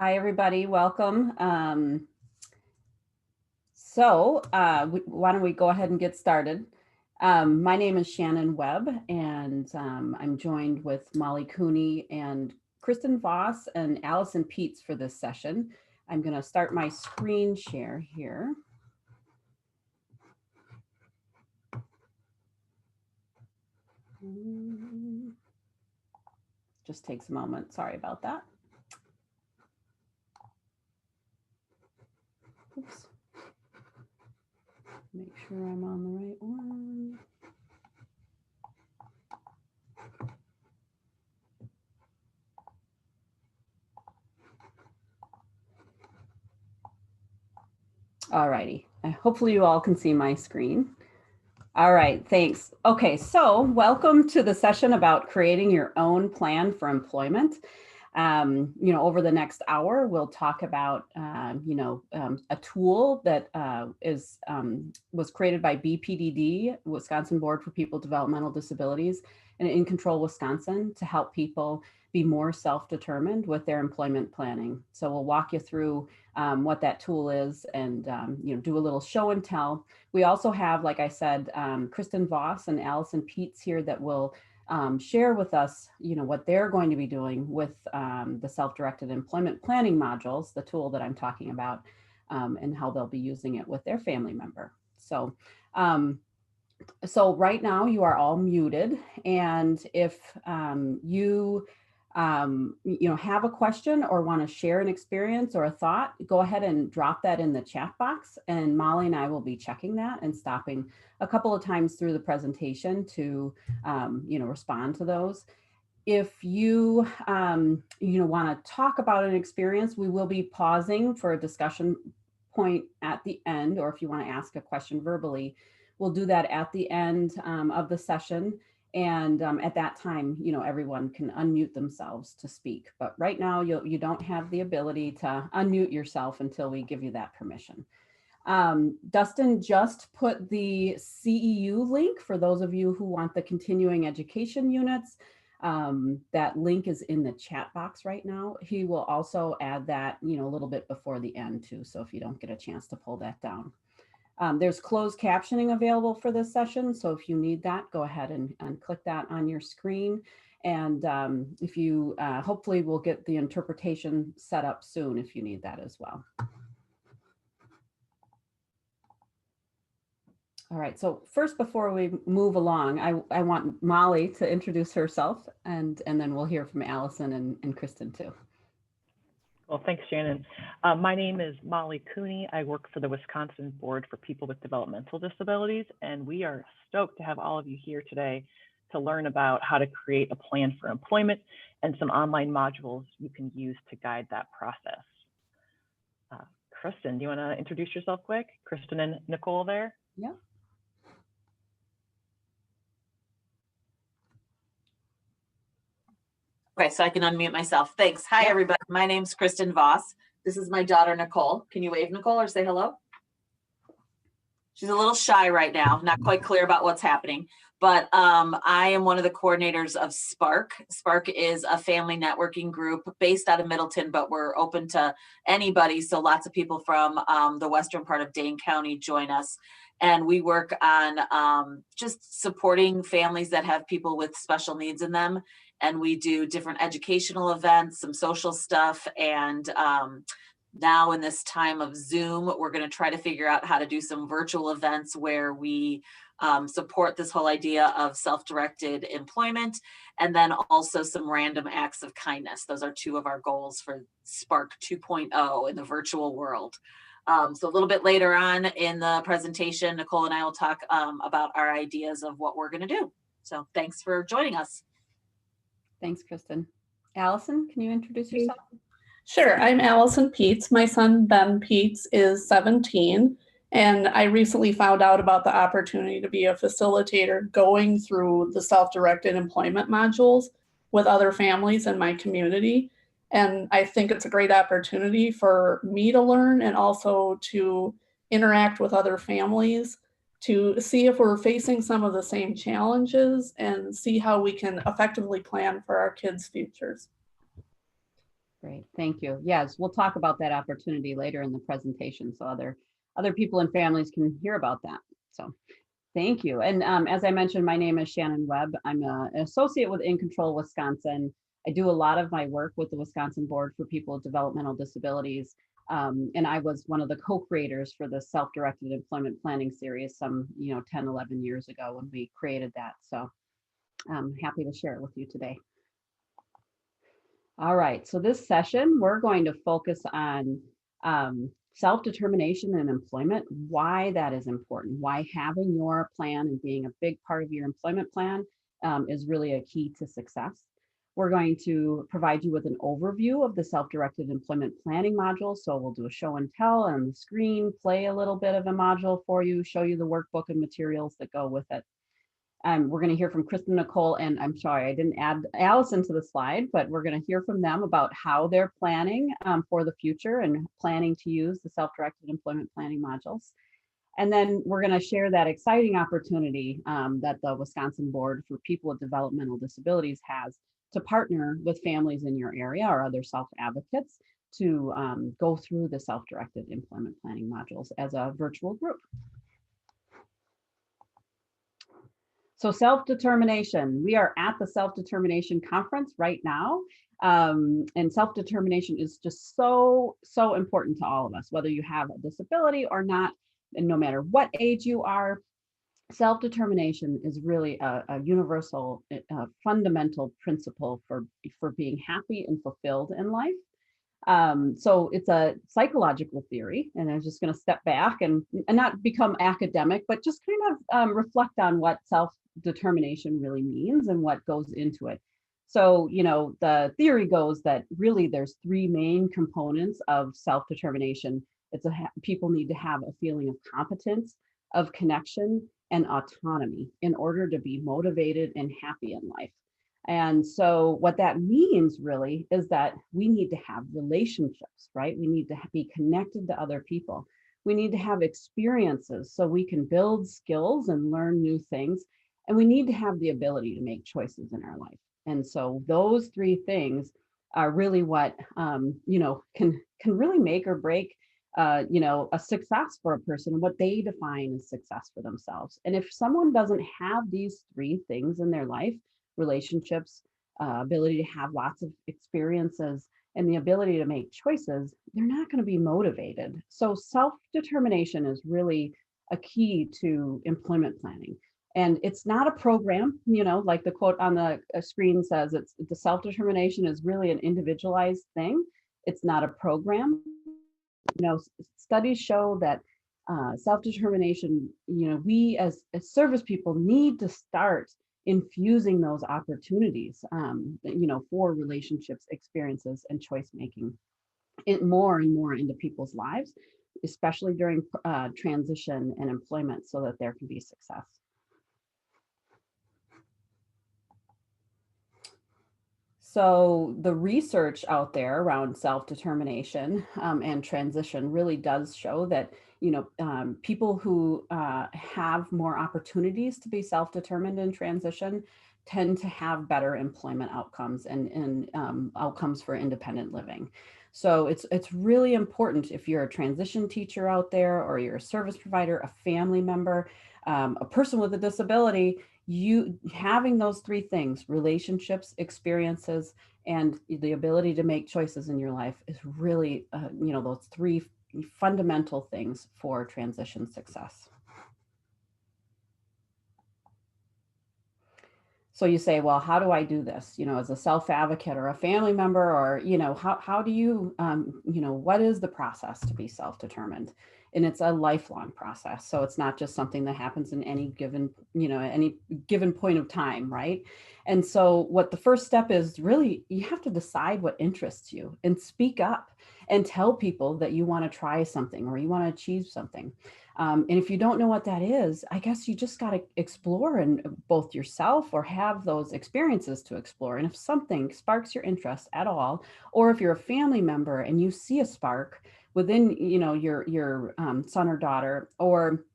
Hi, everybody. Welcome. Why don't we go ahead and get started? My name is Shannon Webb, and I'm joined with Molly Cooney and Kristen Voss and Allison Peets for this session. I'm going to start my screen share here. Just takes a moment. Sorry about that. Oops. Make sure I'm on the right one. All righty. Hopefully you all can see my screen. All right, thanks. Okay, so welcome to the session about creating your own plan for employment. Over the next hour, we'll talk about, a tool that was created by BPDD, Wisconsin Board for People with Developmental Disabilities, and In Control Wisconsin to help people be more self-determined with their employment planning. So we'll walk you through what that tool is and, do a little show and tell. We also have, like I said, Kristen Voss and Allison Peets here that will share with us, what they're going to be doing with the self-directed employment planning modules, the tool that I'm talking about, and how they'll be using it with their family member. So right now you are all muted, and if you have a question or want to share an experience or a thought, go ahead and drop that in the chat box, and Molly and I will be checking that and stopping a couple of times through the presentation to respond to those. If you want to talk about an experience, we will be pausing for a discussion point at the end, or if you want to ask a question verbally, we'll do that at the end of the session. And at that time, everyone can unmute themselves to speak. But right now, you don't have the ability to unmute yourself until we give you that permission. Dustin just put the CEU link for those of you who want the continuing education units. That link is in the chat box right now. He will also add that, a little bit before the end too. So if you don't get a chance to pull that down. There's closed captioning available for this session. So if you need that, go ahead and click that on your screen. And if you hopefully we'll get the interpretation set up soon if you need that as well. All right, so first, before we move along, I want Molly to introduce herself, and then we'll hear from Allison and Kristen too. Well, thanks, Shannon. My name is Molly Cooney. I work for the Wisconsin Board for People with Developmental Disabilities, and we are stoked to have all of you here today to learn about how to create a plan for employment and some online modules you can use to guide that process. Kristen, do you want to introduce yourself quick? Kristen and Nicole there? Yeah. Okay, so I can unmute myself. Thanks. Hi, everybody. My name's Kristen Voss. This is my daughter, Nicole. Can you wave, Nicole, or say hello? She's a little shy right now, not quite clear about what's happening, but I am one of the coordinators of Spark. Spark is a family networking group based out of Middleton, but we're open to anybody. So lots of people from the western part of Dane County join us. And we work on just supporting families that have people with special needs in them. And we do different educational events, some social stuff. And now in this time of Zoom, we're going to try to figure out how to do some virtual events where we support this whole idea of self-directed employment, and then also some random acts of kindness. Those are two of our goals for Spark 2.0 in the virtual world. So a little bit later on in the presentation, Nicole and I will talk about our ideas of what we're going to do. So thanks for joining us. Thanks, Kristen. Allison, can you introduce yourself? Sure, I'm Allison Peets. My son, Ben Peets, is 17, and I recently found out about the opportunity to be a facilitator going through the self-directed employment modules with other families in my community. And I think it's a great opportunity for me to learn and also to interact with other families to see if we're facing some of the same challenges and see how we can effectively plan for our kids' futures. Great, thank you. Yes, we'll talk about that opportunity later in the presentation so other people and families can hear about that. So thank you. And as I mentioned, my name is Shannon Webb. I'm an associate with In Control Wisconsin. I do a lot of my work with the Wisconsin Board for People with Developmental Disabilities. And I was one of the co-creators for the Self-Directed Employment Planning Series some 10, 11 years ago when we created that. So I'm happy to share it with you today. All right, so this session, we're going to focus on self-determination and employment, why that is important, why having your plan and being a big part of your employment plan is really a key to success. We're going to provide you with an overview of the self-directed employment planning module. So we'll do a show and tell on the screen, play a little bit of a module for you, show you the workbook and materials that go with it. We're going to hear from Kristen, Nicole, and I'm sorry, I didn't add Allison to the slide, but we're going to hear from them about how they're planning for the future and planning to use the self-directed employment planning modules. And then we're going to share that exciting opportunity that the Wisconsin Board for People with Developmental Disabilities has to partner with families in your area or other self-advocates to go through the self-directed employment planning modules as a virtual group. So self-determination, we are at the self-determination conference right now. And self-determination is just so important to all of us, whether you have a disability or not, and no matter what age you are. Self-determination is really a universal, fundamental principle for being happy and fulfilled in life. So it's a psychological theory, and I'm just going to step back and not become academic, but just kind of reflect on what self-determination really means and what goes into it. So, the theory goes that really there's three main components of self-determination. People need to have a feeling of competence, of connection, and autonomy in order to be motivated and happy in life. And so what that means really is that we need to have relationships, right? We need to be connected to other people. We need to have experiences so we can build skills and learn new things. And we need to have the ability to make choices in our life. And so those three things are really what, can really make or break a success for a person, what they define as success for themselves. And if someone doesn't have these three things in their life, relationships, ability to have lots of experiences, and the ability to make choices, they're not going to be motivated. So self-determination is really a key to employment planning. And it's not a program, like the quote on the screen says, the self-determination is really an individualized thing. It's not a program. Studies show that self-determination, we as service people need to start infusing those opportunities, for relationships, experiences, and choice making more and more into people's lives, especially during transition and employment, so that there can be success. So the research out there around self-determination and transition really does show that, people who have more opportunities to be self-determined in transition tend to have better employment outcomes and outcomes for independent living. So it's really important if you're a transition teacher out there, or you're a service provider, a family member, a person with a disability, you having those three things, relationships, experiences, and the ability to make choices in your life is really, those three fundamental things for transition success. So you say, well, how do I do this? As a self-advocate or a family member, or, how do you, what is the process to be self-determined? And it's a lifelong process. So it's not just something that happens in any given point of time, right? And so what the first step is, really, you have to decide what interests you and speak up and tell people that you want to try something or you want to achieve something. And if you don't know what that is, I guess you just got to explore and both yourself or have those experiences to explore. And if something sparks your interest at all, or if you're a family member and you see a spark within, your son or daughter, or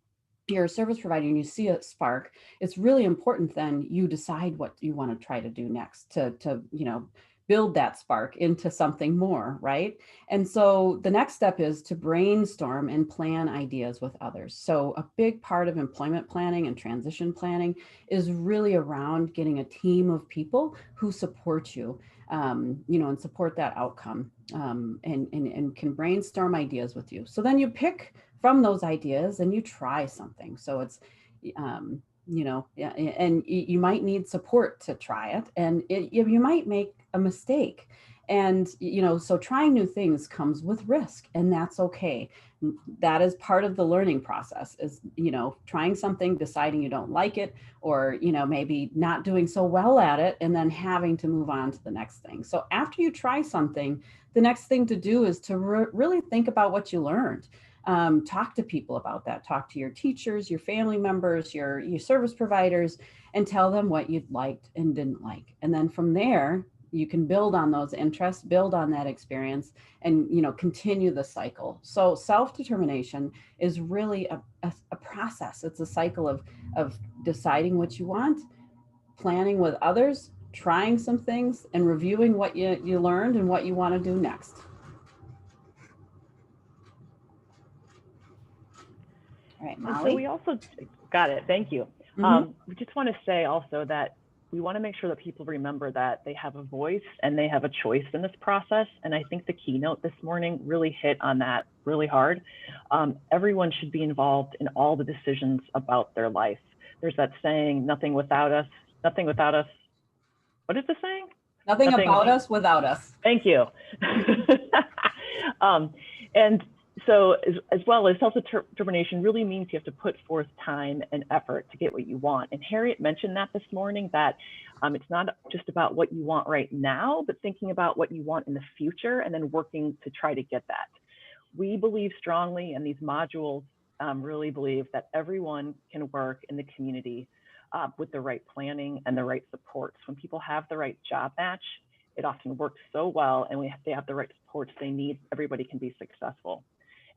you're a service provider and you see a spark, it's really important then you decide what you want to try to do next to build that spark into something more, right? And so the next step is to brainstorm and plan ideas with others. So a big part of employment planning and transition planning is really around getting a team of people who support you, and support that outcome, and can brainstorm ideas with you. So then you pick from those ideas and you try something. So it's, yeah, and you might need support to try it, and you might make a mistake. And, so trying new things comes with risk, and that's okay. That is part of the learning process is, trying something, deciding you don't like it, or, maybe not doing so well at it, and then having to move on to the next thing. So after you try something, the next thing to do is to really think about what you learned. Talk to people about that. Talk to your teachers, your family members, your service providers, and tell them what you liked and didn't like. And then from there, you can build on those interests, build on that experience, and continue the cycle. So self-determination is really a process. It's a cycle of deciding what you want, planning with others, trying some things, and reviewing what you learned and what you want to do next. All right, Molly. And so we also got it. Thank you. We just want to say also that we want to make sure that people remember that they have a voice and they have a choice in this process. And I think the keynote this morning really hit on that really hard. Everyone should be involved in all the decisions about their life. There's that saying, nothing without us. What is the saying? Nothing about us without us. Thank you. And so as well as self-determination really means you have to put forth time and effort to get what you want. And Harriet mentioned that this morning, that it's not just about what you want right now, but thinking about what you want in the future and then working to try to get that. We believe strongly, and these modules really believe that everyone can work in the community with the right planning and the right supports. When people have the right job match, it often works so well, and they have the right supports they need, everybody can be successful.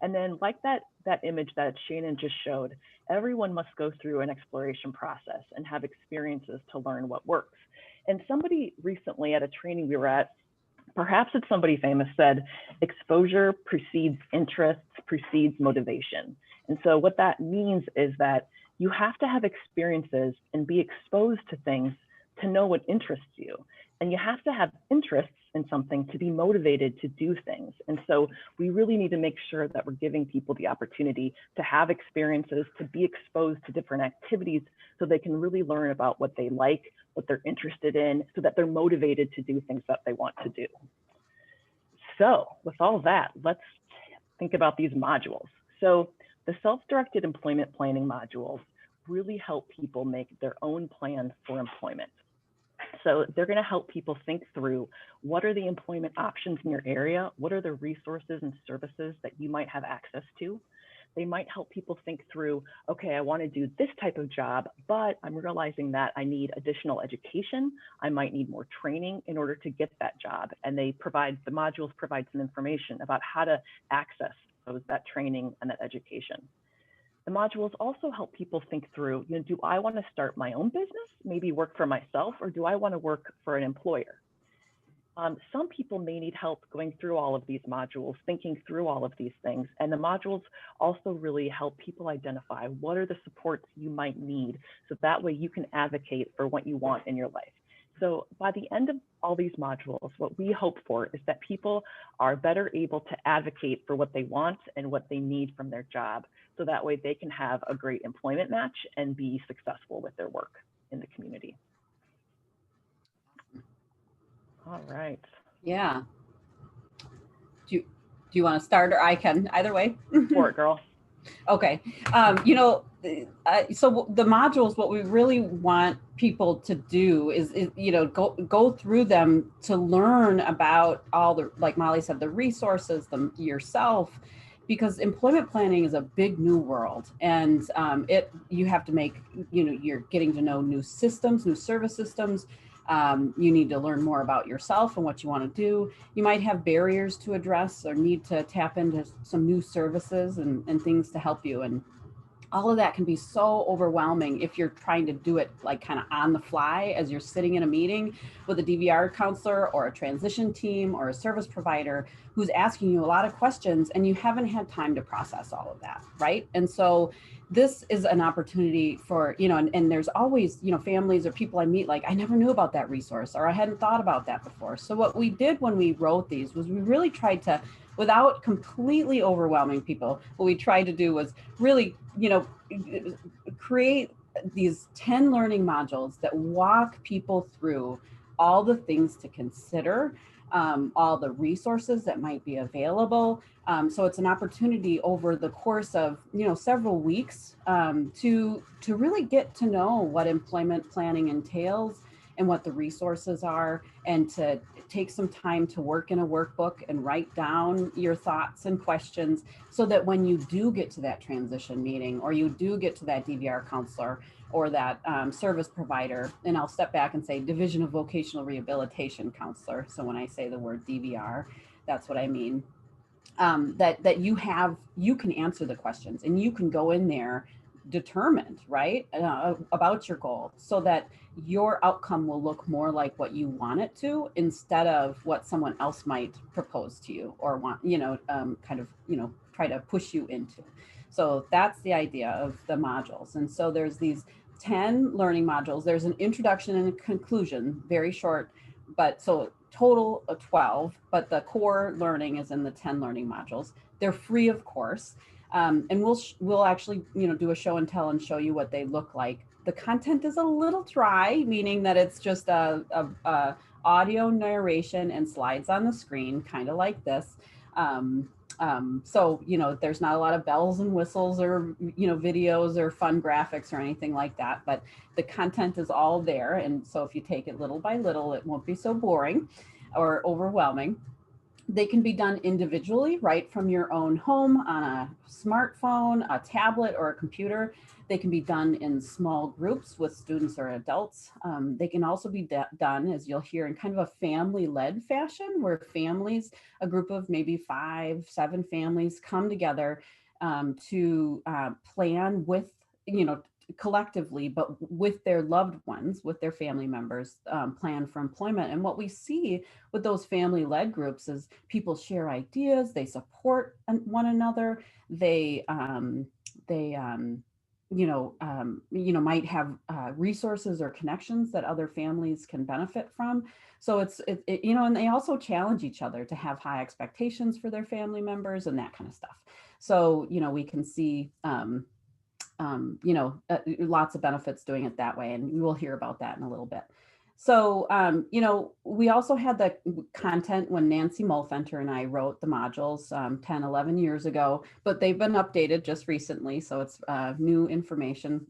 And then like that image that Shannon just showed, everyone must go through an exploration process and have experiences to learn what works. And somebody recently at a training we were at, perhaps it's somebody famous, said, exposure precedes interest, precedes motivation. And so what that means is that you have to have experiences and be exposed to things to know what interests you. And you have to have interests in something to be motivated to do things. And so we really need to make sure that we're giving people the opportunity to have experiences, to be exposed to different activities so they can really learn about what they like, what they're interested in, so that they're motivated to do things that they want to do. So with all that, let's think about these modules. So the self-directed employment planning modules really help people make their own plan for employment. So they're going to help people think through what are the employment options in your area, what are the resources and services that you might have access to. They might help people think through, okay, I want to do this type of job, but I'm realizing that I need additional education. I might need more training in order to get that job. And the modules provide some information about how to access that training and that education. The modules also help people think through, do I want to start my own business, maybe work for myself, or do I want to work for an employer? Some people may need help going through all of these modules, thinking through all of these things. And the modules also really help people identify what are the supports you might need, so that way you can advocate for what you want in your life. So by the end of all these modules, what we hope for is that people are better able to advocate for what they want and what they need from their job. So that way they can have a great employment match and be successful with their work in the community. All right. Yeah. Do you want to start, or I can, either way? For it, girl. Okay. So the modules, what we really want people to do is go through them to learn about all the, like Molly said, the resources, yourself, because employment planning is a big new world, and you have to make, you're getting to know new systems, new service systems. You need to learn more about yourself and what you want to do. You might have barriers to address or need to tap into some new services and things to help you. And all of that can be so overwhelming if you're trying to do it like kind of on the fly as you're sitting in a meeting with a DVR counselor or a transition team or a service provider who's asking you a lot of questions and you haven't had time to process all of that, right? And so this is an opportunity for, and there's always, families or people I meet like, I never knew about that resource or I hadn't thought about that before. So what we did when we wrote these was we really tried to, without completely overwhelming people, what we tried to do was really, create these 10 learning modules that walk people through all the things to consider, all the resources that might be available. So it's an opportunity over the course of, several weeks to really get to know what employment planning entails and what the resources are, and to take some time to work in a workbook and write down your thoughts and questions so that when you do get to that transition meeting or you do get to that DVR counselor or that service provider, and I'll step back and say Division of Vocational Rehabilitation Counselor. So when I say the word DVR, that's what I mean. That you can answer the questions and you can go in there determined, right, about your goal so that your outcome will look more like what you want it to instead of what someone else might propose to you or want, try to push you into. So that's the idea of the modules. And so there's these 10 learning modules. There's an introduction and a conclusion, very short, but so total of 12, but the core learning is in the 10 learning modules. They're free, of course. And we'll actually, do a show and tell and show you what they look like. The content is a little dry, meaning that it's just a audio narration and slides on the screen, kind of like this. So, there's not a lot of bells and whistles or, videos or fun graphics or anything like that, but the content is all there. And so if you take it little by little, it won't be so boring or overwhelming. They can be done individually, right from your own home on a smartphone, a tablet, or a computer. They can be done in small groups with students or adults. They can also be done, as you'll hear, in kind of a family-led fashion where families, a group of maybe 5, 7 families come together to plan with, collectively, but with their loved ones, with their family members, plan for employment. And what we see with those family-led groups is people share ideas, they support one another, they might have resources or connections that other families can benefit from. So and they also challenge each other to have high expectations for their family members and that kind of stuff. So, we can see lots of benefits doing it that way. And we will hear about that in a little bit. So, we also had the content when Nancy Mulfenter and I wrote the modules 10, 11 years ago, but they've been updated just recently. So it's new information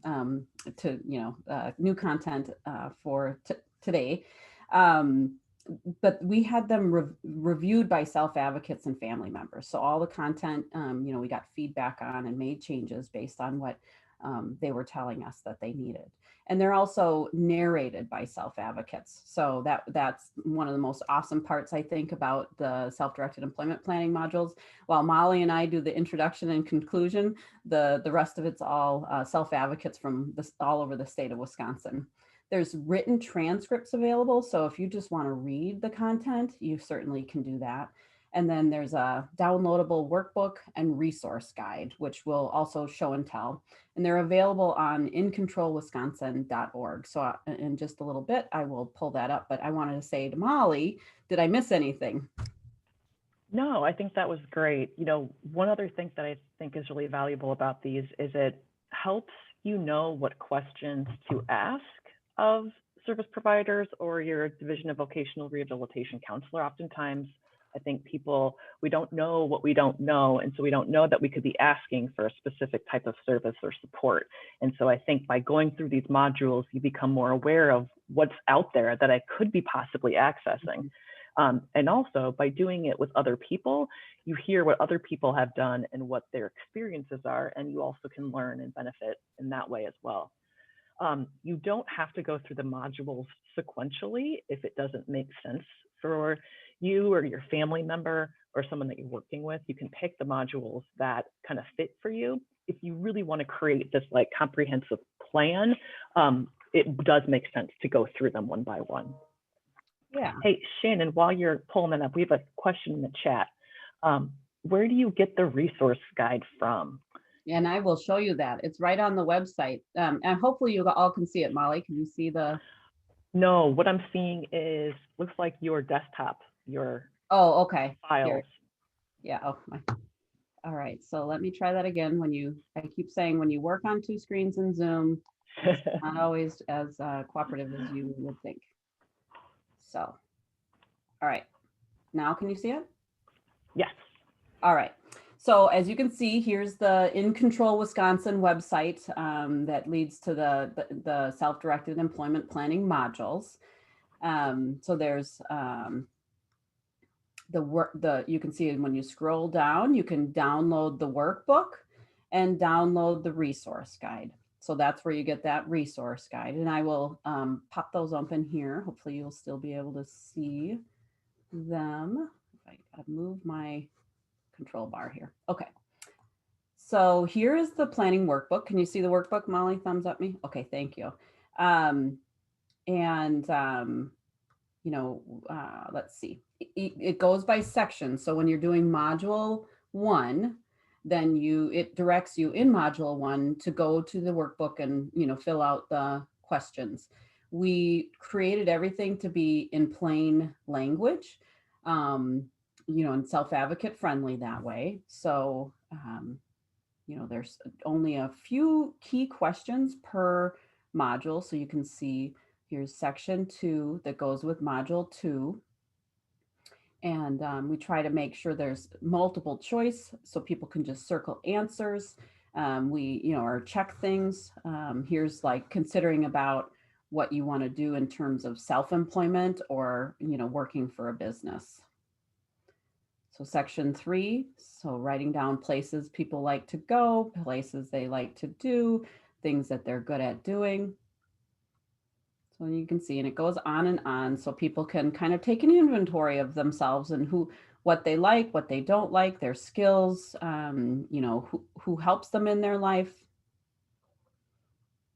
new content for today. But we had them reviewed by self-advocates and family members. So all the content, we got feedback on and made changes based on what they were telling us that they needed. And they're also narrated by self-advocates. So that's one of the most awesome parts, I think, about the self-directed employment planning modules. While Molly and I do the introduction and conclusion, the rest of it's all self-advocates from all over the state of Wisconsin. There's written transcripts available. So if you just want to read the content, you certainly can do that. And then there's a downloadable workbook and resource guide, which will also show and tell. And they're available on incontrolwisconsin.org. So in just a little bit, I will pull that up. But I wanted to say to Molly, did I miss anything? No, I think that was great. One other thing that I think is really valuable about these is it helps you know what questions to ask of service providers or your Division of Vocational Rehabilitation Counselor. Oftentimes, I think we don't know what we don't know. And so we don't know that we could be asking for a specific type of service or support. And so I think by going through these modules, you become more aware of what's out there that I could be possibly accessing. And also by doing it with other people, you hear what other people have done and what their experiences are. And you also can learn and benefit in that way as well. You don't have to go through the modules sequentially if it doesn't make sense for you or your family member or someone that you're working with. You can pick the modules that kind of fit for you. if you really want to create this like comprehensive plan, it does make sense to go through them one by one. Yeah. Hey, Shannon, while you're pulling that up, we have a question in the chat. Where do you get the resource guide from? And I will show you that. It's right on the website. And hopefully you all can see it. Molly, can you see the? No, what I'm seeing is, looks like your desktop, your Oh, okay. files. Here. Yeah. Oh, my. All right. So let me try that again. I keep saying when you work on 2 screens in Zoom, it's not always as cooperative as you would think. So, all right. Now can you see it? Yes. All right. So as you can see, here's the In Control Wisconsin website that leads to the self-directed employment planning modules. So there's you can see when you scroll down, you can download the workbook and download the resource guide. So that's where you get that resource guide. And I will pop those open here. Hopefully you'll still be able to see them. If I move my control bar here. Okay. So here is the planning workbook. Can you see the workbook, Molly? Thumbs up me. Okay, thank you. Let's see. It goes by section. So when you're doing module 1, then it directs you in module 1 to go to the workbook and, fill out the questions. We created everything to be in plain language, and self-advocate friendly that way. So, there's only a few key questions per module. So you can see here's section 2 that goes with module 2. And we try to make sure there's multiple choice so people can just circle answers. Or check things. Here's like considering about what you want to do in terms of self-employment or, working for a business. So section 3, so writing down places people like to go, places they like to do, things that they're good at doing. So you can see, and it goes on and on, so people can kind of take an inventory of themselves and what they like, what they don't like, their skills, who helps them in their life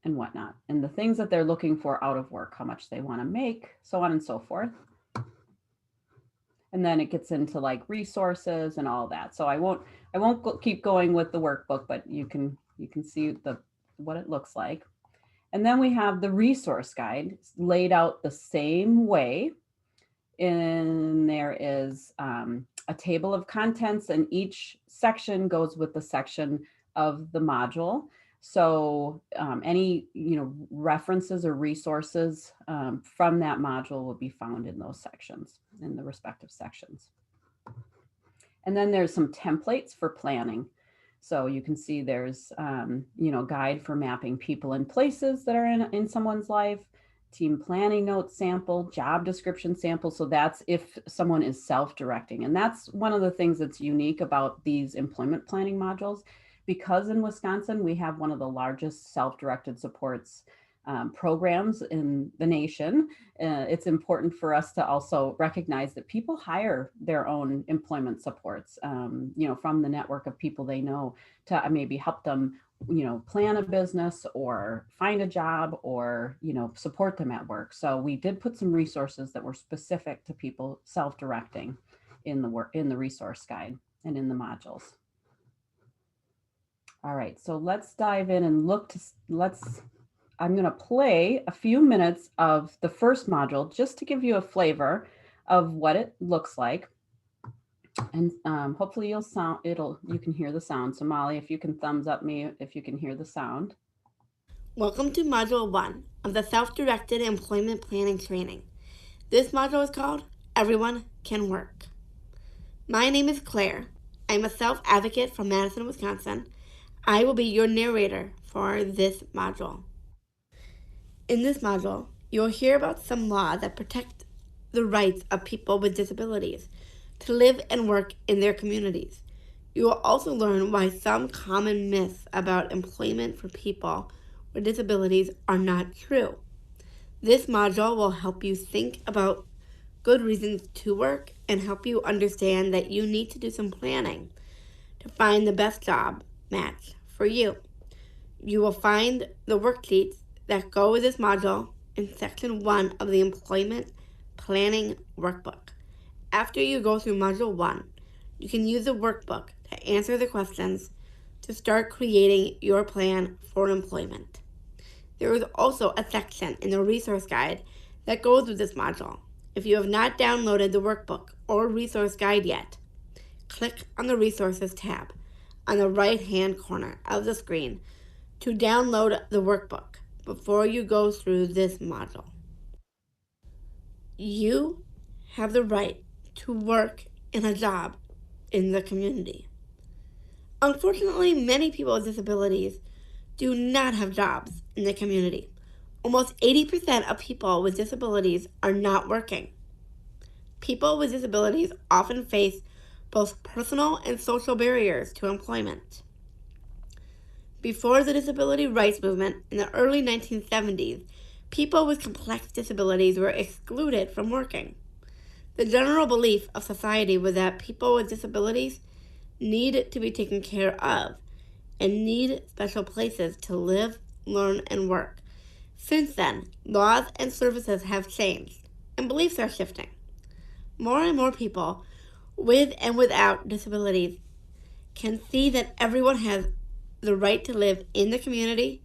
and whatnot, and the things that they're looking for out of work, how much they want to make, so on and so forth. And then it gets into like resources and all that. So I won't keep going with the workbook, but you can see what it looks like. And then we have the resource guide laid out the same way. And there is a table of contents, and each section goes with the section of the module. So any references or resources from that module will be found in those sections, in the respective sections. And then there's some templates for planning. So you can see there's guide for mapping people and places that are in someone's life, team planning notes sample, job description sample. So that's if someone is self-directing. And that's one of the things that's unique about these employment planning modules, because in Wisconsin, we have one of the largest self-directed supports programs in the nation. It's important for us to also recognize that people hire their own employment supports, from the network of people they know to maybe help them, plan a business or find a job or, support them at work. So we did put some resources that were specific to people self-directing in the resource guide and in the modules. All right, so let's dive in and I'm going to play a few minutes of the first module just to give you a flavor of what it looks like. And hopefully you can hear the sound. So Molly, if you can thumbs up me if you can hear the sound. Welcome to Module 1 of the Self-Directed Employment Planning Training. This module is called Everyone Can Work. My name is Claire. I'm a self-advocate from Madison, Wisconsin. I will be your narrator for this module. In this module, you'll hear about some laws that protect the rights of people with disabilities to live and work in their communities. You will also learn why some common myths about employment for people with disabilities are not true. This module will help you think about good reasons to work and help you understand that you need to do some planning to find the best job match for you. You will find the worksheets that go with this module in section 1 of the Employment Planning Workbook. After you go through module 1, you can use the workbook to answer the questions to start creating your plan for employment. There is also a section in the resource guide that goes with this module. If you have not downloaded the workbook or resource guide yet, click on the Resources tab on the right-hand corner of the screen to download the workbook before you go through this module. You have the right to work in a job in the community. Unfortunately, many people with disabilities do not have jobs in the community. Almost 80% of people with disabilities are not working. People with disabilities often face both personal and social barriers to employment. Before the disability rights movement in the early 1970s, people with complex disabilities were excluded from working. The general belief of society was that people with disabilities need to be taken care of and need special places to live, learn, and work. Since then, laws and services have changed, and beliefs are shifting. More and more people with and without disabilities can see that everyone has the right to live in the community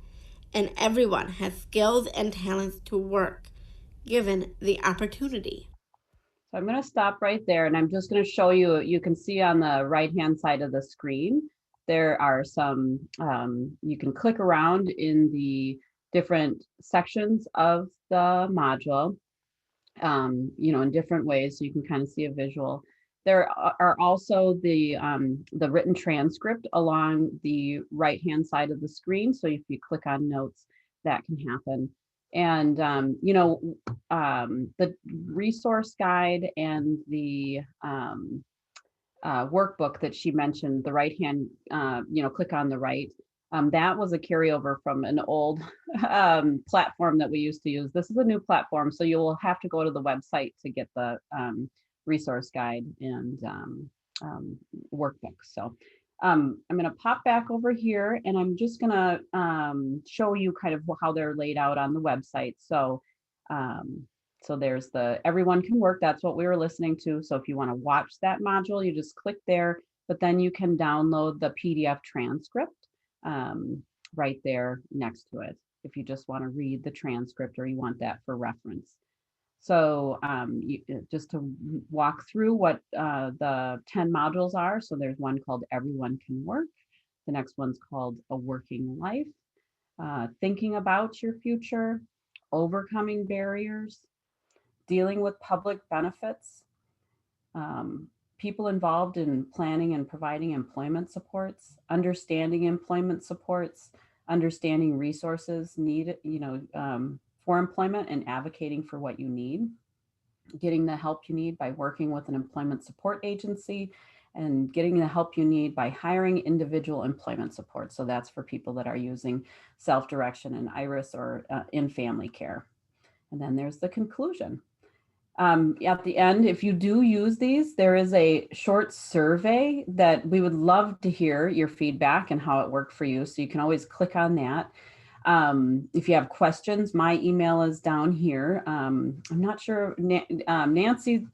and everyone has skills and talents to work, given the opportunity. So I'm going to stop right there, and I'm just going to show you, you can see on the right-hand side of the screen, there are some, you can click around in the different sections of the module, in different ways, so you can kind of see a visual. There are also the written transcript along the right-hand side of the screen. So if you click on notes, that can happen. And, the resource guide and the workbook that she mentioned, the right-hand, click on the right, that was a carryover from an old platform that we used to use. This is a new platform, so you'll have to go to the website to get the resource guide and workbook. So I'm going to pop back over here, and I'm just going to show you kind of how they're laid out on the website. So there's the Everyone Can Work. That's what we were listening to. So if you want to watch that module, you just click there, but then you can download the PDF transcript right there next to it if you just want to read the transcript or you want that for reference. So just to walk through what the 10 modules are. So there's one called Everyone Can Work. The next one's called A Working Life, Thinking About Your Future, Overcoming Barriers, Dealing with Public Benefits, people involved in planning and providing employment supports, understanding employment supports, understanding resources needed, for employment and advocating for what you need, getting the help you need by working with an employment support agency, and getting the help you need by hiring individual employment support. So that's for people that are using self-direction and IRIS or in family care. And then there's the conclusion. At the end, if you do use these, there is a short survey that we would love to hear your feedback and how it worked for you. So you can always click on that. If you have questions, my email is down here. I'm not sure, Nancy,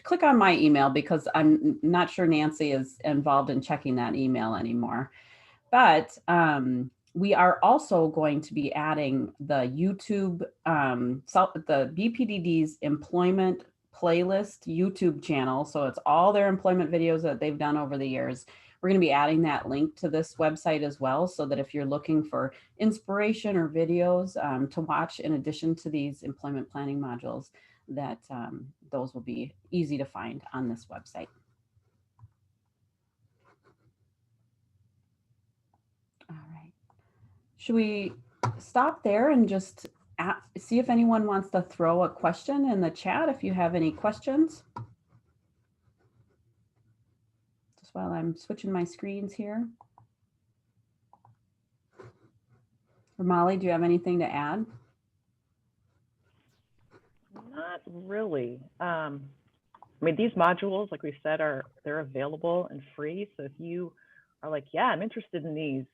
click on my email because I'm not sure Nancy is involved in checking that email anymore. But we are also going to be adding the YouTube, the BPDD's employment playlist YouTube channel. So it's all their employment videos that they've done over the years. We're going to be adding that link to this website as well, so that if you're looking for inspiration or videos to watch in addition to these employment planning modules, that those will be easy to find on this website. All right. Should we stop there and just see if anyone wants to throw a question in the chat if you have any questions? Just while I'm switching my screens here. Or Molly, do you have anything to add? Not really. I mean, these modules, like we said, they're available and free. So if you are like, yeah, I'm interested in these,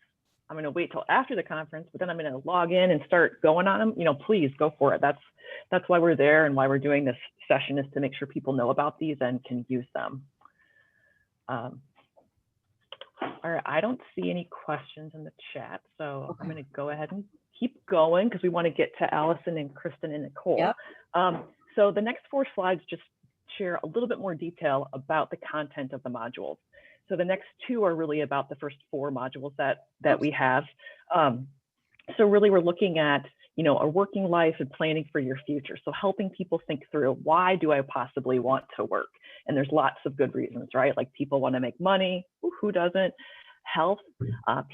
I'm going to wait till after the conference, but then I'm going to log in and start going on them, you know, please go for it. That's why we're there and why we're doing this session, is to make sure people know about these and can use them. All right, I don't see any questions in the chat, so Okay. I'm going to go ahead and keep going because we want to get to Allison and Kristen and Nicole. Yep. So the next 4 slides just share a little bit more detail about the content of the modules. So the next 2 are really about the first 4 modules that we have. So really we're looking at, you know, a working life and planning for your future. So helping people think through, why do I possibly want to work? And there's lots of good reasons, right? Like people want to make money, who doesn't? Health,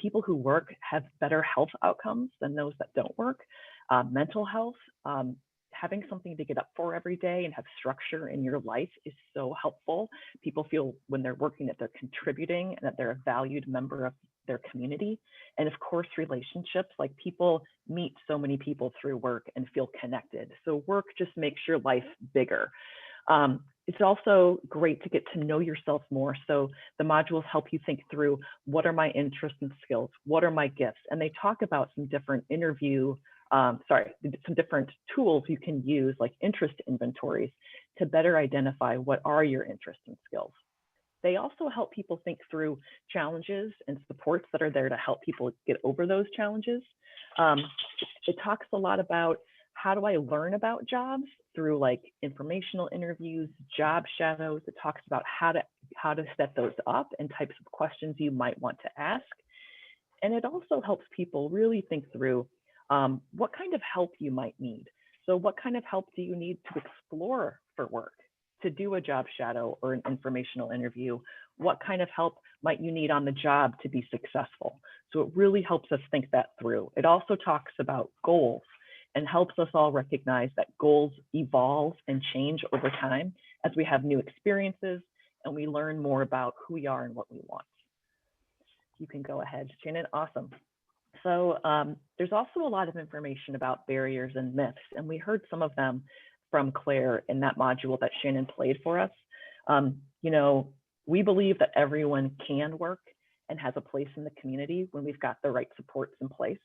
people who work have better health outcomes than those that don't work. Mental health, having something to get up for every day and have structure in your life is so helpful. People feel when they're working that they're contributing and that they're a valued member of their community. And of course, relationships, like people meet so many people through work and feel connected. So work just makes your life bigger. It's also great to get to know yourself more. So the modules help you think through, what are my interests and skills? What are my gifts? And they talk about some different some different tools you can use, like interest inventories, to better identify what are your interests and skills. They also help people think through challenges and supports that are there to help people get over those challenges. It talks a lot about, how do I learn about jobs through like informational interviews, job shadows. It talks about how to set those up and types of questions you might want to ask. And it also helps people really think through what kind of help you might need. So what kind of help do you need to explore for work, to do a job shadow or an informational interview? What kind of help might you need on the job to be successful? So it really helps us think that through. It also talks about goals and helps us all recognize that goals evolve and change over time as we have new experiences and we learn more about who we are and what we want. You can go ahead, Shannon. Awesome. So there's also a lot of information about barriers and myths, and we heard some of them from Claire in that module that Shannon played for us. You know, we believe that everyone can work and has a place in the community when we've got the right supports in place,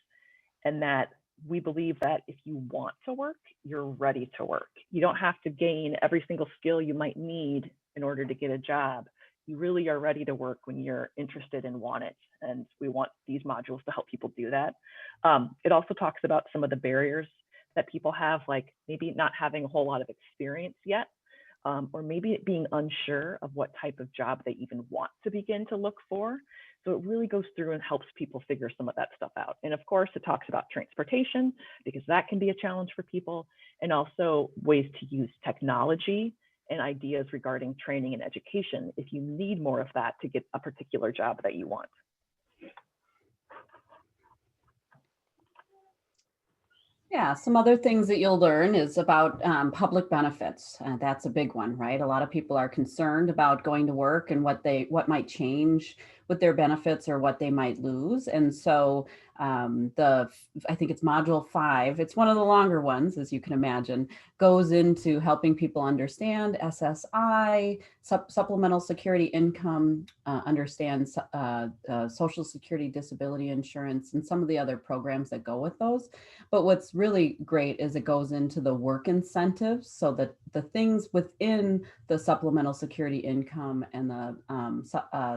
and that we believe that if you want to work, you're ready to work. You don't have to gain every single skill you might need in order to get a job. You really are ready to work when you're interested and want it. And we want these modules to help people do that. It also talks about some of the barriers that people have, like maybe not having a whole lot of experience yet, or maybe being unsure of what type of job they even want to begin to look for. So it really goes through and helps people figure some of that stuff out. And of course, it talks about transportation, because that can be a challenge for people, and also ways to use technology and ideas regarding training and education if you need more of that to get a particular job that you want. Yeah, some other things that you'll learn is about public benefits. That's a big one, right? A lot of people are concerned about going to work and what might change with their benefits or what they might lose. And so I think it's module 5, it's one of the longer ones, as you can imagine, goes into helping people understand SSI, supplemental security income, understand Social Security disability insurance, and some of the other programs that go with those. But what's really great is it goes into the work incentives, so that the things within the supplemental security income and the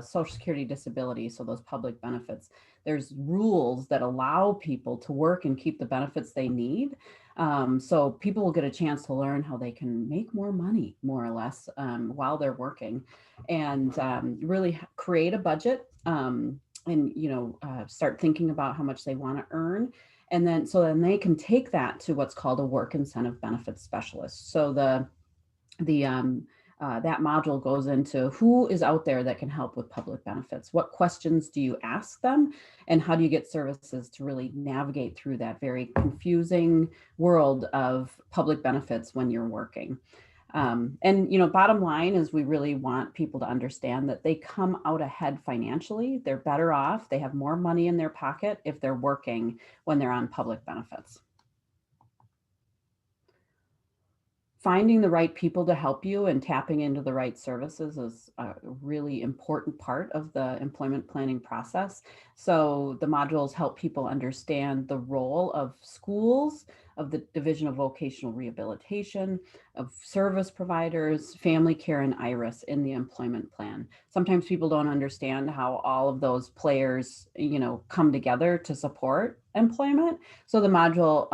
Social Security disability, so those public benefits, there's rules that allow people to work and keep the benefits they need. So people will get a chance to learn how they can make more money, more or less, while they're working, and really create a budget, and start thinking about how much they want to earn. And then they can take that to what's called a work incentive benefits specialist. So that module goes into who is out there that can help with public benefits. What questions do you ask them? And how do you get services to really navigate through that very confusing world of public benefits when you're working? Bottom line is we really want people to understand that they come out ahead financially. They're better off. They have more money in their pocket if they're working when they're on public benefits. finding the right people to help you and tapping into the right services is a really important part of the employment planning process. So the modules help people understand the role of schools, of the Division of Vocational Rehabilitation, of service providers, family care, and IRIS in the employment plan. Sometimes people don't understand how all of those players, come together to support employment. So the module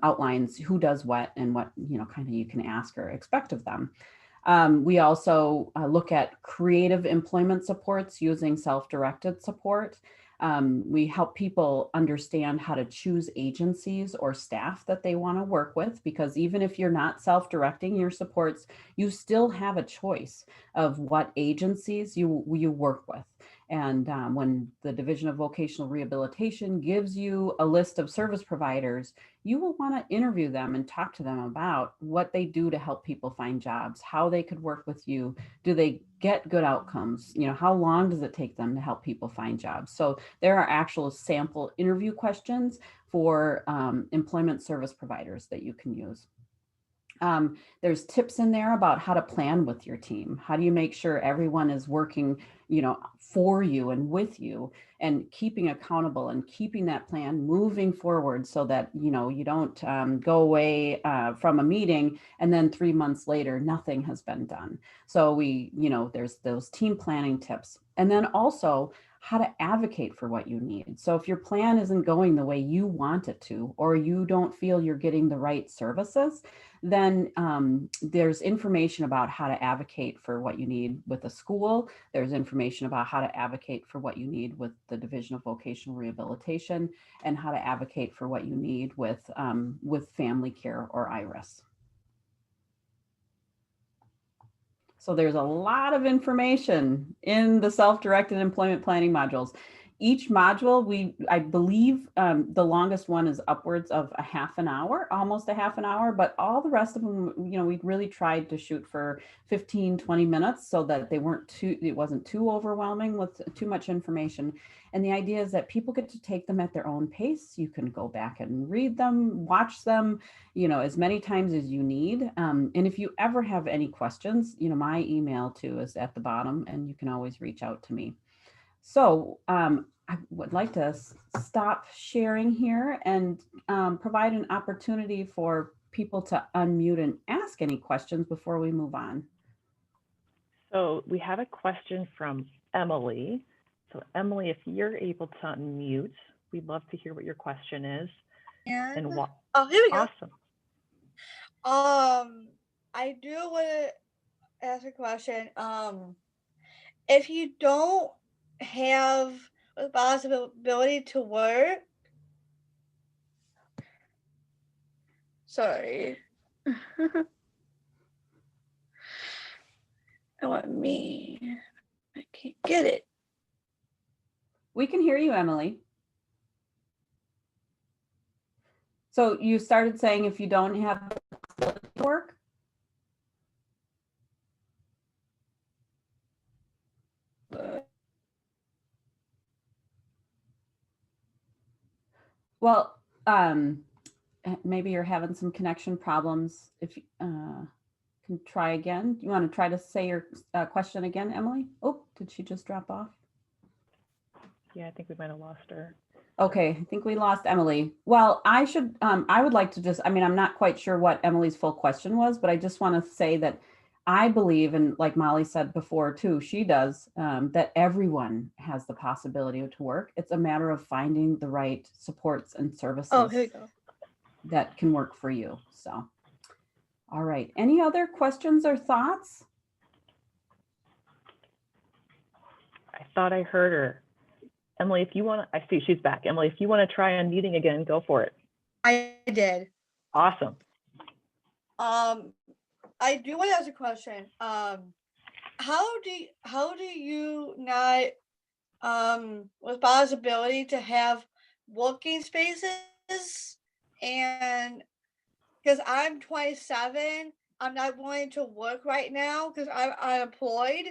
outlines who does what and what, kind of you can ask or expect of them. We also look at creative employment supports using self-directed support. We help people understand how to choose agencies or staff that they want to work with, because even if you're not self-directing your supports, you still have a choice of what agencies you work with. And when the Division of Vocational Rehabilitation gives you a list of service providers, you will want to interview them and talk to them about what they do to help people find jobs, how they could work with you. Do they get good outcomes? How long does it take them to help people find jobs? So there are actual sample interview questions for employment service providers that you can use. There's tips in there about how to plan with your team. How do you make sure everyone is working, for you and with you, and keeping accountable and keeping that plan moving forward so that, you don't go away from a meeting and then 3 months later, nothing has been done. So there's those team planning tips. And then also how to advocate for what you need. So if your plan isn't going the way you want it to, or you don't feel you're getting the right services, then there's information about how to advocate for what you need with a school. There's information about how to advocate for what you need with the Division of Vocational Rehabilitation, and how to advocate for what you need with family care or IRIS. So there's a lot of information in the self-directed employment planning modules. Each module, I believe the longest one is upwards of a half an hour, almost a half an hour, but all the rest of them, we really tried to shoot for 15, 20 minutes so that it wasn't too overwhelming with too much information. And the idea is that people get to take them at their own pace. You can go back and read them, watch them, as many times as you need. And if you ever have any questions, my email too is at the bottom, and you can always reach out to me. So I would like to stop sharing here and provide an opportunity for people to unmute and ask any questions before we move on. So we have a question from Emily. So Emily, if you're able to unmute, we'd love to hear what your question is. And what? Oh, here we go. Awesome. I do want to ask a question. If you don't have the possibility to work, sorry. I want me. I can't get it. We can hear you, Emily. So you started saying if you don't have the possibility to work? Well, maybe you're having some connection problems. If you can try again. You want to try to say your question again, Emily? Oh, did she just drop off? Yeah, I think we might have lost her. Okay, I think we lost Emily. Well, I would like to I'm not quite sure what Emily's full question was, but I just want to say that I believe, and like Molly said before too, she does, that everyone has the possibility to work. It's a matter of finding the right supports and services Here we go. that can work for you. So, all right. Any other questions or thoughts? I thought I heard her. Emily, if you want to, I see she's back. Emily, if you want to try unmuting again, go for it. I did. Awesome. I do want to ask a question. How do you not with possibility to have working spaces, and because I'm 27, I'm not willing to work right now because I'm unemployed.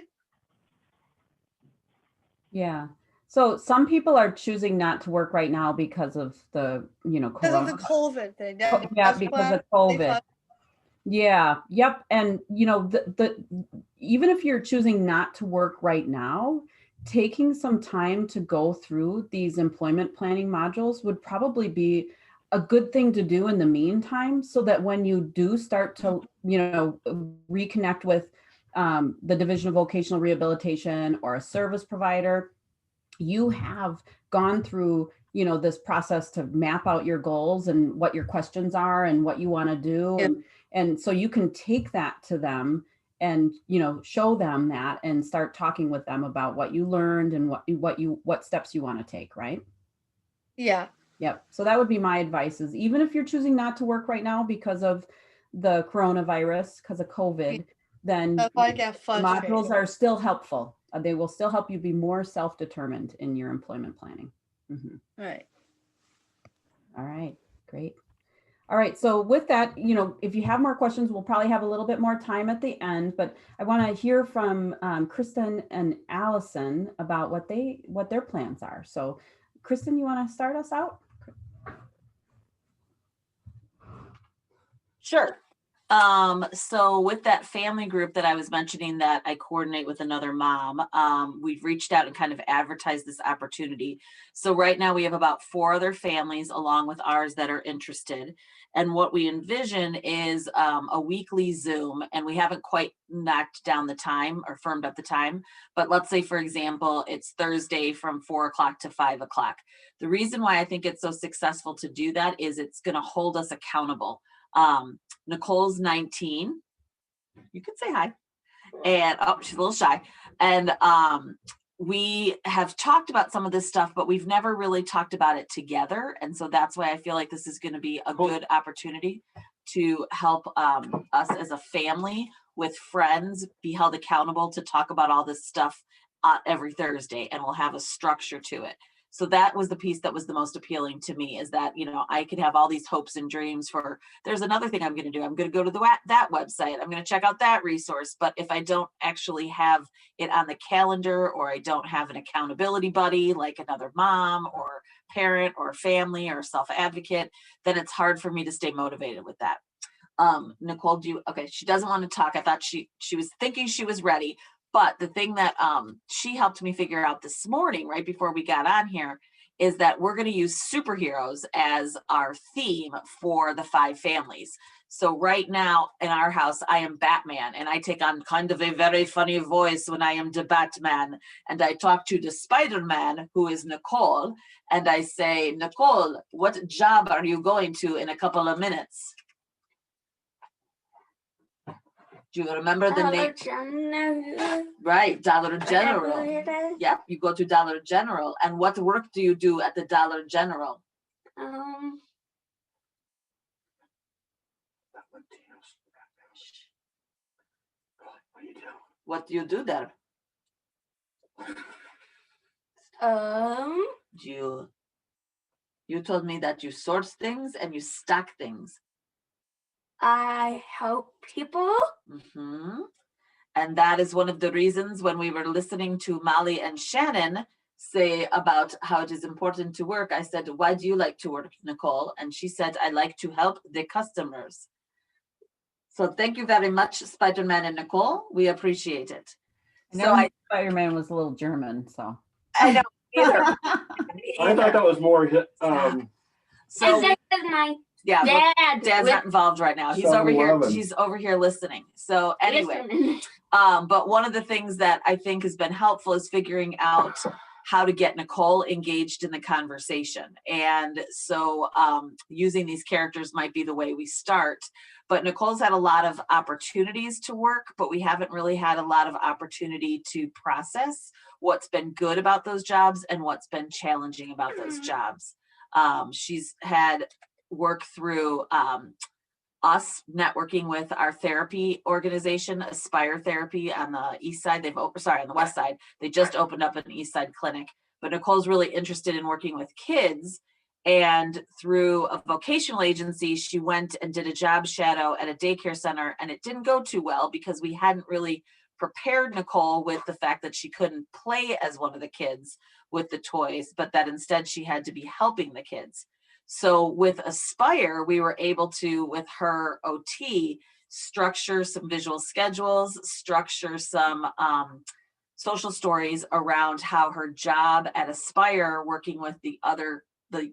Yeah. So some people are choosing not to work right now because of the, Because of the COVID thing. Yeah, because of COVID. Yeah, yep. And even if you're choosing not to work right now, taking some time to go through these employment planning modules would probably be a good thing to do in the meantime, so that when you do start to, reconnect with the Division of Vocational Rehabilitation or a service provider, you have gone through, this process to map out your goals and what your questions are and what you want to do. Yeah. And so you can take that to them and, show them that and start talking with them about what you learned and what steps you want to take, right? Yeah. Yep. So that would be my advice, is even if you're choosing not to work right now because of the coronavirus, because of COVID, then That's why I get frustrated. modules are still helpful. They will still help you be more self-determined in your employment planning. Mhm. Right. All right, great. All right, so with that, if you have more questions, we'll probably have a little bit more time at the end, but I want to hear from Kristen and Allison about what their plans are. So Kristen, you want to start us out? Sure. So with that family group that I was mentioning that I coordinate with another mom, we've reached out and kind of advertised this opportunity. So right now we have about 4 other families along with ours that are interested. And what we envision is a weekly Zoom, and we haven't quite knocked down the time or firmed up the time. But let's say, for example, it's Thursday from 4 o'clock to 5 o'clock. The reason why I think it's so successful to do that is it's going to hold us accountable. Nicole's 19. You can say hi. And she's a little shy. And we have talked about some of this stuff, but we've never really talked about it together. And so that's why I feel like this is going to be a good opportunity to help us as a family with friends be held accountable to talk about all this stuff every Thursday, and we'll have a structure to it. So that was the piece that was the most appealing to me, is that, I could have all these hopes and dreams for, there's another thing I'm going to do. I'm going to go to that website. I'm going to check out that resource. But if I don't actually have it on the calendar, or I don't have an accountability buddy, like another mom or parent or family or self-advocate, then it's hard for me to stay motivated with that. Nicole, okay, she doesn't want to talk. I thought she was thinking she was ready. But the thing that she helped me figure out this morning, right before we got on here, is that we're going to use superheroes as our theme for the 5 families. So right now in our house, I am Batman, and I take on kind of a very funny voice when I am the Batman. And I talk to the Spider-Man, who is Nicole, and I say, Nicole, what job are you going to in a couple of minutes? Do you remember the name? General. Right, Dollar General. Yep, you go to Dollar General. And what work do you do at the Dollar General? What do you do there? You told me that you source things and you stock things. I help people. Mm-hmm. And that is one of the reasons when we were listening to Molly and Shannon say about how it is important to work, I said, why do you like to work, Nicole? And she said, I like to help the customers. So thank you very much, Spider-Man and Nicole. We appreciate it. Spider-Man was a little German, so. I know, either. I thought that was more. So yeah, Dad's Dad. not involved right now. He's 7-Eleven. over here. He's over here listening. So anyway, but one of the things that I think has been helpful is figuring out how to get Nicole engaged in the conversation. And so using these characters might be the way we start. But Nicole's had a lot of opportunities to work, but we haven't really had a lot of opportunity to process what's been good about those jobs and what's been challenging about those jobs. She's had work through us networking with our therapy organization, Aspire Therapy, on the east side. On the west side. They just opened up an east side clinic. But Nicole's really interested in working with kids. And through a vocational agency, she went and did a job shadow at a daycare center, and it didn't go too well because we hadn't really prepared Nicole with the fact that she couldn't play as one of the kids with the toys, but that instead she had to be helping the kids. So with Aspire, we were able to, with her OT, structure some visual schedules, structure some social stories around how her job at Aspire, working with the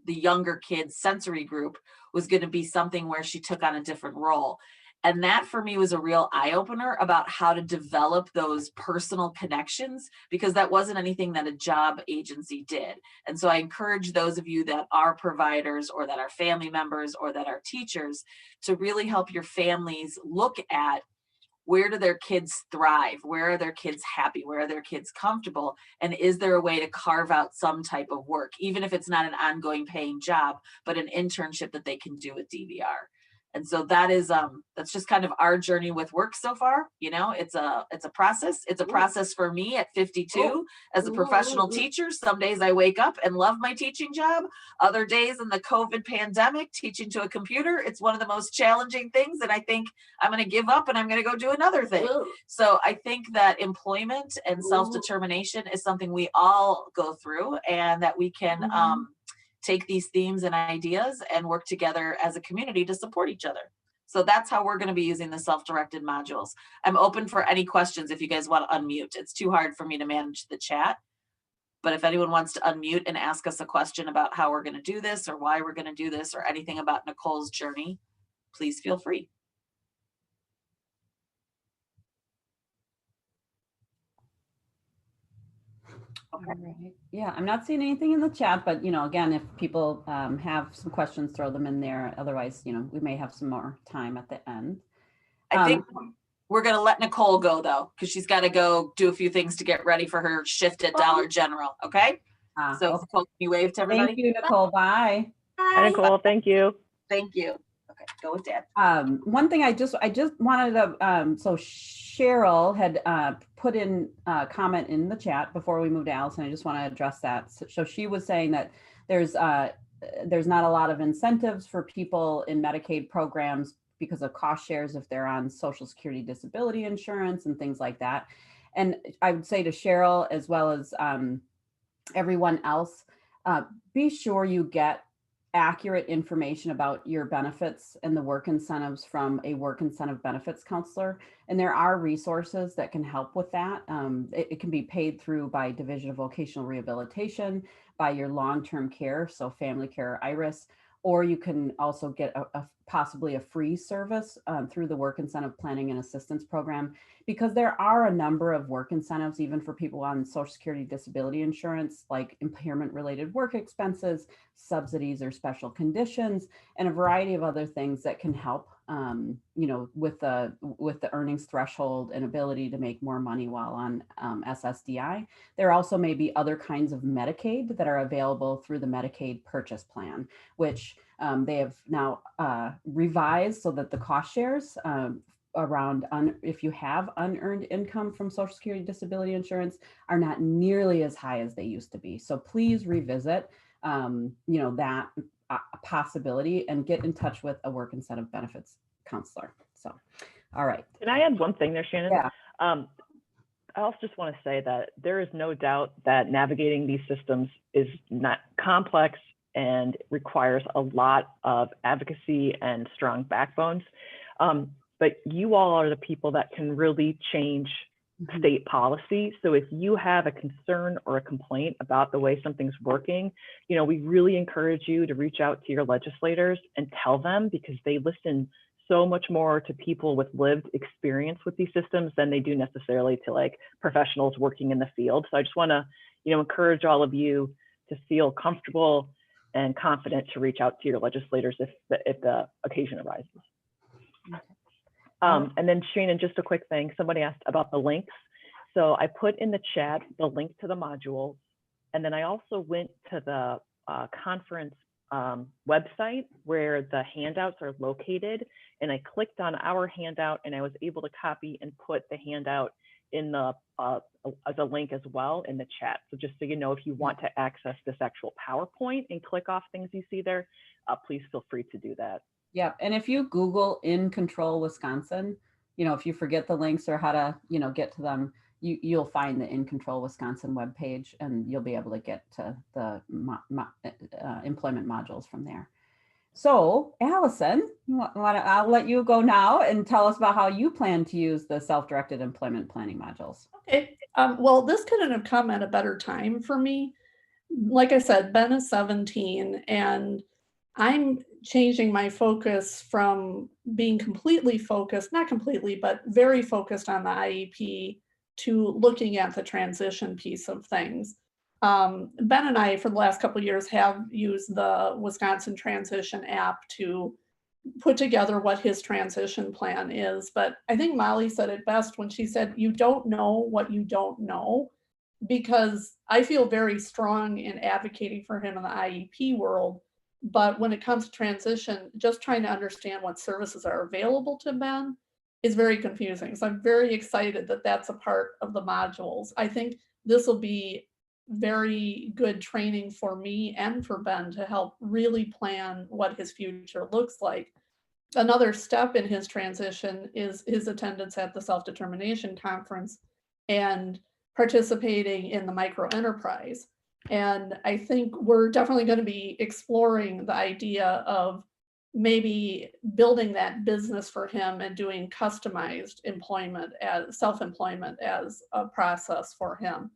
younger kids sensory group, was going to be something where she took on a different role. And that for me was a real eye-opener about how to develop those personal connections, because that wasn't anything that a job agency did. And so I encourage those of you that are providers or that are family members or that are teachers to really help your families look at where do their kids thrive? Where are their kids happy? Where are their kids comfortable? And is there a way to carve out some type of work, even if it's not an ongoing paying job, but an internship that they can do at DVR? And so that is that's just kind of our journey with work so far. You know, it's a process. It's a process for me at 52 as a professional teacher. Some days I wake up and love my teaching job. Other days in the COVID pandemic, teaching to a computer, it's one of the most challenging things. And I think I'm going to give up and I'm going to go do another thing. So I think that employment and self-determination is something we all go through, and that we can take these themes and ideas and work together as a community to support each other. So that's how we're going to be using the self-directed modules. I'm open for any questions if you guys want to unmute. It's too hard for me to manage the chat. But if anyone wants to unmute and ask us a question about how we're going to do this or why we're going to do this or anything about Nicole's journey, please feel free. Okay. All right. Yeah, I'm not seeing anything in the chat, but, you know, again, if people have some questions, throw them in there. Otherwise, you know, we may have some more time at the end. I think we're going to let Nicole go, though, because she's got to go do a few things to get ready for her shift at Dollar General. Okay. So Okay. Nicole, can you wave to everybody? Thank you, Nicole. Bye. Hi, Nicole. Thank you. Thank you. Okay, go with Dad. One thing I just wanted to, so Cheryl had put in a comment in the chat before we moved to Allison. I just want to address that. So she was saying that there's not a lot of incentives for people in Medicaid programs because of cost shares if they're on Social Security disability insurance and things like that. And I would say to Cheryl, as well as everyone else, be sure you get accurate information about your benefits and the work incentives from a work incentive benefits counselor. And there are resources that can help with that. It can be paid through by Division of Vocational Rehabilitation, by your long-term care, so Family Care or IRIS, or you can also get possibly a free service through the Work Incentive Planning and Assistance Program, because there are a number of work incentives, even for people on Social Security disability insurance, like impairment-related work expenses, subsidies or special conditions, and a variety of other things that can help, you know, with the earnings threshold and ability to make more money while on SSDI. There also may be other kinds of Medicaid that are available through the Medicaid purchase plan, which they have now revised so that the cost shares around if you have unearned income from Social Security disability insurance are not nearly as high as they used to be. So please revisit, you know, that possibility and get in touch with a work incentive benefits counselor. So, all right. Can I add one thing there, Shannon? Yeah. I also just want to say that there is no doubt that navigating these systems is not complex and requires a lot of advocacy and strong backbones. But you all are the people that can really change state policy. So if you have a concern or a complaint about the way something's working, you know, we really encourage you to reach out to your legislators and tell them, because they listen so much more to people with lived experience with these systems than they do necessarily to like professionals working in the field. So I just want to, you know, encourage all of you to feel comfortable and confident to reach out to your legislators if the occasion arises. And then Shannon, just a quick thing. Somebody asked about the links. So I put in the chat the link to the module. And then I also went to the conference website where the handouts are located. And I clicked on our handout and I was able to copy and put the handout in the as a link as well in the chat. So just so you know, if you want to access this actual PowerPoint and click off things you see there, please feel free to do that. Yeah, and if you Google In Control Wisconsin, you know, if you forget the links or how to, you know, get to them, you'll find the In Control Wisconsin webpage, and you'll be able to get to the employment modules from there. So Allison, I'll let you go now and tell us about how you plan to use the self-directed employment planning modules. Okay. Well, this couldn't have come at a better time for me. Like I said, Ben is 17 and I'm changing my focus from being completely focused, not completely, but very focused on the IEP to looking at the transition piece of things. Ben and I, for the last couple of years, have used the Wisconsin Transition app to put together what his transition plan is. But I think Molly said it best when she said, you don't know what you don't know, because I feel very strong in advocating for him in the IEP world. But when it comes to transition, just trying to understand what services are available to Ben is very confusing. So I'm very excited that that's a part of the modules. I think this will be very good training for me and for Ben to help really plan what his future looks like. Another step in his transition is his attendance at the Self-Determination Conference and participating in the micro enterprise. And I think we're definitely going to be exploring the idea of maybe building that business for him and doing customized employment as self-employment as a process for him.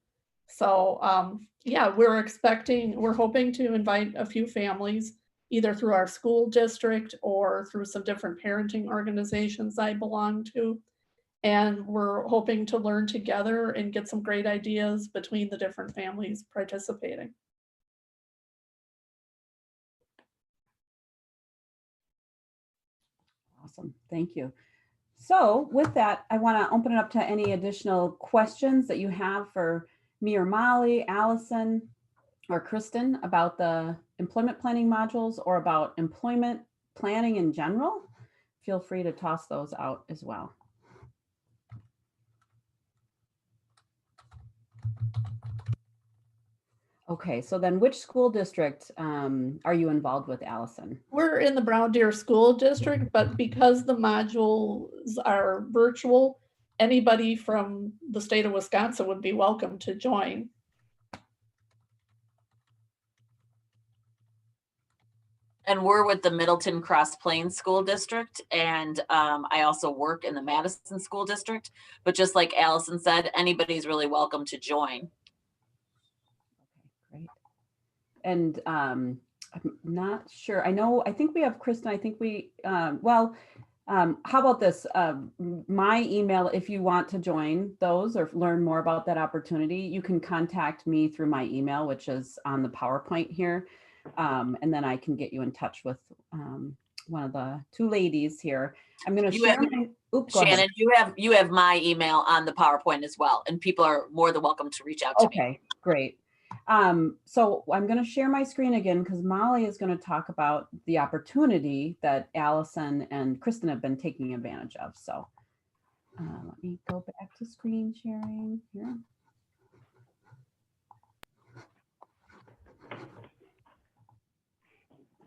So yeah, we're hoping to invite a few families either through our school district or through some different parenting organizations I belong to. And we're hoping to learn together and get some great ideas between the different families participating. Awesome, thank you. So with that, I want to open it up to any additional questions that you have for me or Molly, Allison, or Kristen about the employment planning modules or about employment planning in general. Feel free to toss those out as well. Okay, so then which school district are you involved with, Allison? We're in the Brown Deer School District, but because the modules are virtual, anybody from the state of Wisconsin would be welcome to join. And we're with the Middleton Cross Plains School District. And I also work in the Madison School District. But just like Allison said, anybody's really welcome to join. Okay, great. And I'm not sure. I think we have Kristen. I think we, how about this? My email, if you want to join those or learn more about that opportunity, you can contact me through my email, which is on the PowerPoint here. And then I can get you in touch with one of the two ladies here. I'm going to share my, oops, Shannon, you have my email on the PowerPoint as well, and people are more than welcome to reach out to me. Okay, great. So I'm going to share my screen again because Molly is going to talk about the opportunity that Allison and Kristen have been taking advantage of. So let me go back to screen sharing here.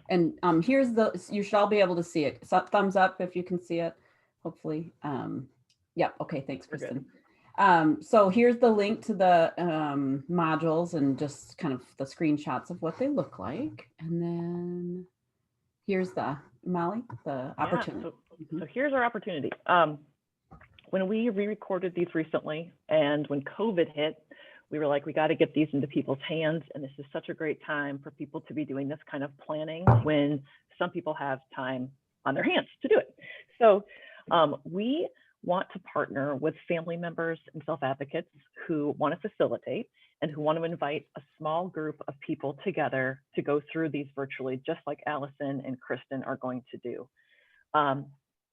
And here's you should all be able to see it. So thumbs up if you can see it, hopefully. Yeah, okay, thanks, Kristen. So here's the link to the modules and just kind of the screenshots of what they look like. And then here's the, Molly, the opportunity. So here's our opportunity. When we re-recorded these recently and when COVID hit, we were like, we got to get these into people's hands. And this is such a great time for people to be doing this kind of planning when some people have time on their hands to do it. So we want to partner with family members and self-advocates who want to facilitate and who want to invite a small group of people together to go through these virtually, just like Allison and Kristen are going to do.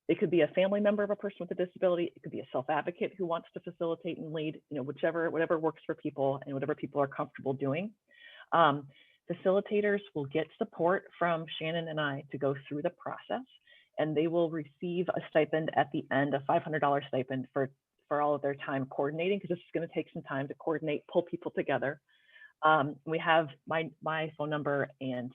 It could be a family member of a person with a disability. It could be a self-advocate who wants to facilitate and lead, whatever works for people and whatever people are comfortable doing. Facilitators will get support from Shannon and I to go through the process, and they will receive a stipend at the end, a $500 stipend for all of their time coordinating, because this is going to take some time to coordinate, pull people together. We have my phone number and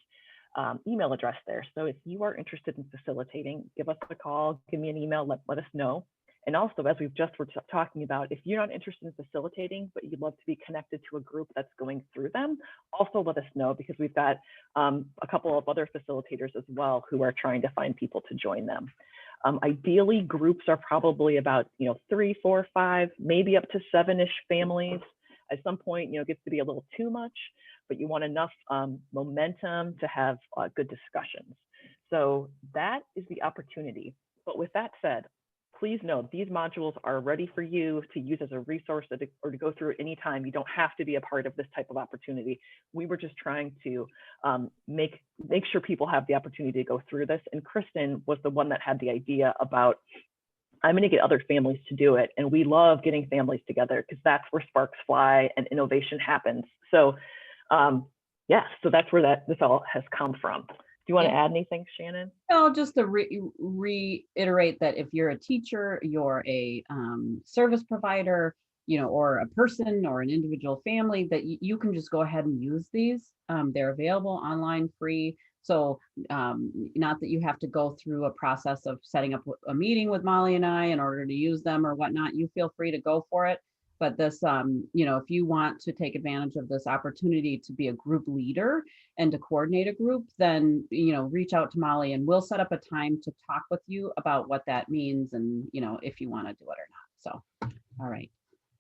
email address there. So if you are interested in facilitating, give us a call, give me an email, let us know. And also, as we've just were talking about, if you're not interested in facilitating, but you'd love to be connected to a group that's going through them, also let us know, because we've got a couple of other facilitators as well who are trying to find people to join them. Ideally, groups are probably about 3, 4, 5, maybe up to 7-ish families. At some point, it gets to be a little too much, but you want enough momentum to have good discussions. So that is the opportunity. But with that said, please know these modules are ready for you to use as a resource or to go through anytime. You don't have to be a part of this type of opportunity. We were just trying to make sure people have the opportunity to go through this. And Kristen was the one that had the idea about, I'm going to get other families to do it. And we love getting families together because that's where sparks fly and innovation happens. So yeah, so that's where this all has come from. Do you want to add anything, Shannon? No, just to reiterate that if you're a teacher, you're a service provider, or a person or an individual family, that you can just go ahead and use these. They're available online, free. So not that you have to go through a process of setting up a meeting with Molly and I in order to use them or whatnot. You feel free to go for it. But this, if you want to take advantage of this opportunity to be a group leader and to coordinate a group, then, reach out to Molly and we'll set up a time to talk with you about what that means and, if you want to do it or not. So, all right.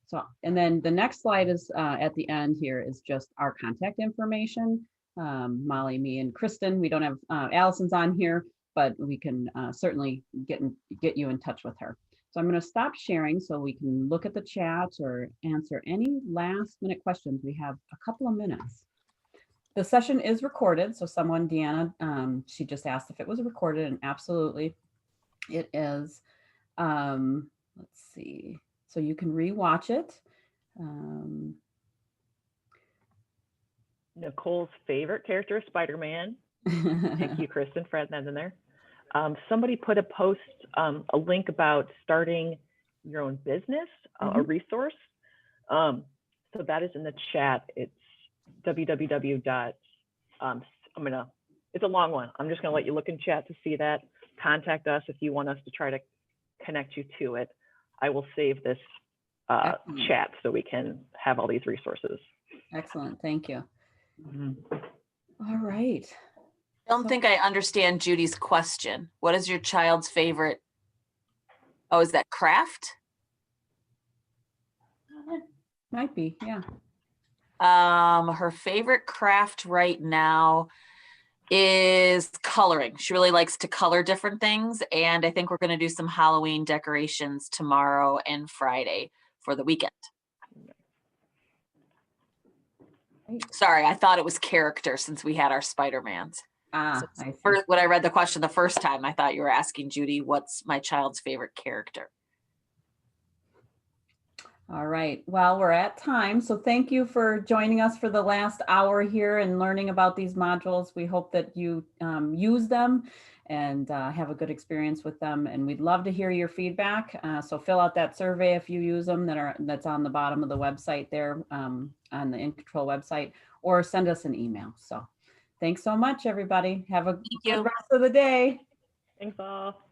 So, and then the next slide is at the end here is just our contact information. Molly, me, and Kristen. We don't have Allison's on here, but we can certainly get you in touch with her. So I'm going to stop sharing so we can look at the chat or answer any last minute questions. We have a couple of minutes. The session is recorded. So someone, Deanna, she just asked if it was recorded, and absolutely it is. Let's see. So you can rewatch it. Nicole's favorite character is Spider-Man. Thank you, Kristen, for adding that in there. Somebody put a post, a link about starting your own business, a resource. So that is in the chat. It's www. It's a long one. I'm just gonna let you look in chat to see that. Contact us if you want us to try to connect you to it. I will save this chat so we can have all these resources. Excellent, thank you. All right. I don't think I understand Judy's question. What is your child's favorite? Oh, is that craft? Might be, yeah. Her favorite craft right now is coloring. She really likes to color different things. And I think we're going to do some Halloween decorations tomorrow and Friday for the weekend. Sorry, I thought it was character since we had our Spider-Mans. I see. When I read the question the first time, I thought you were asking Judy, what's my child's favorite character? All right, well, we're at time. So thank you for joining us for the last hour here and learning about these modules. We hope that you use them and have a good experience with them. And we'd love to hear your feedback. So fill out that survey if you use them that's on the bottom of the website there on the In-Control website, or send us an email. So thanks so much, everybody. Have a good rest of the day. Thanks all.